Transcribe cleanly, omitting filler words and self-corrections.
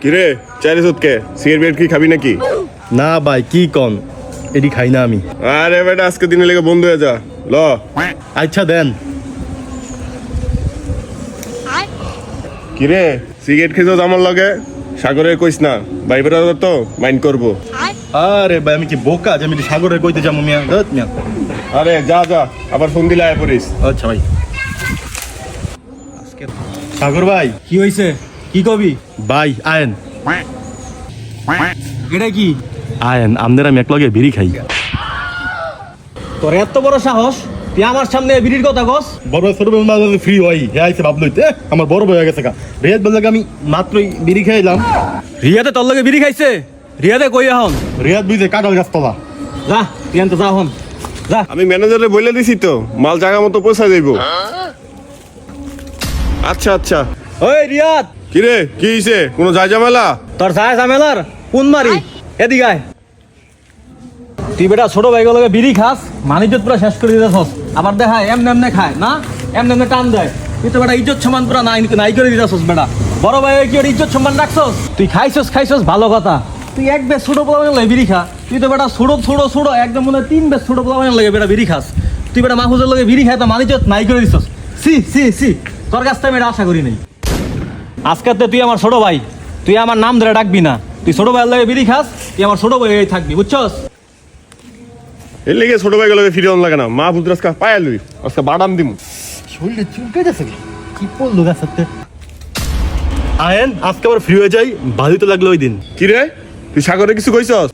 কিরে চাইরে সুতকে সিগারেট কি খাবি নাকি? না ভাই কি কন, এটি খাই না আমি। আরে বেটা আজকে দিনে লেগে বন্ধ হয়ে যা ল। আচ্ছা দেন। কিরে সিগারেট খেয়েছ আমার লগে? সাগরে কইস না, ভাই বেটা তো মাইন্ড করবো। আরে ভাই আমি কি বোকা যে আমি সাগরে কইতে যাবো মিয়া? ধুৎ মিয়া। আরে যা যা, আবার ফোন দিলে আয় পড়িস। আচ্ছা ভাই। সাগর ভাই কি হইছে? কি কবি? ভাই আয়েন এটা কি? আয়েন আমদের আমি একলগে বিড়ি খাই। তোর এত বড় সাহস, তুই আমার সামনে বিড়ির কথা কস? বড় ভাই ছোট ভাই ফ্রি হই হে আইছে ভাবলইতে আমার বড় ভাই হয়ে গেছে গা। রেয়াদ বললে আমি মাত্রই বিড়ি খাইলাম। রিয়াতে তোর লগে বিড়ি খাইছে? রিয়াতে কই এখন? রিয়াদ বুঝে কাটাল গাছতলা। যা তুই আনতে যা হন যা। আমি ম্যানেজারে বলে দিছি তো মাল জায়গা মতো পৌঁছা দেব। আচ্ছা আচ্ছা। ওই রিয়াদ, কিরে কি হইছে? কোনো যায় ঝামেলা? তোর যায় ঝামেলার কোন মারি? এদিকে আয়। তুই বেটা ছোট ভাই লগে বিড়ি খাস, মানিজ্জত পুরা শেষ করে দিতেছস। আবার দেখায় এমনে এমনে খায় না, এমনে এমনে টান দেয়। তুই তো বেটা ইজ্জত সম্মান পুরা নাই করে দিতেছস বেটা। বড় ভাই কি ওর ইজ্জত সম্মান রাখছস? তুই খাইছস ভালো কথা। তুই এক বেশ ছোট পোলাপানের লাগে বিড়ি খা। তুই তো বেটা ছোট একদম মনে হয় 3 বেশ ছোট পোলাপানের লাগে বেটা বিড়ি খাস। তুই বেটা মাহফুজের লগে বিড়ি খায় তো মানিজ্জত নাই করে দিছস। সি তোর কাছ থেকে আমি এটা আশা করি নাই। আজকে তুই আমার ছোট ভাই, তুই আমার নাম ধরে ডাকবি না। তুই ছোট ভাইয়ের লাগে বিড়ি খাস, তুই আমার ছোট ভাই হয়ে থাকবি, বুঝছস? এর লেগে ছোট ভাই লগে ফিরে লাগে না, মা ভূতরাজ কা পায়া লই আজকে বাদাম দিমু। শরীরে চুলকে যাচ্ছে কি পড়লো গাছতে। আয়েন আজকে আবার ফ্রি হয়ে যাই, ভালোই তো লাগলো ওই দিন। কিরে তুই সাগরে কিছু কইছস?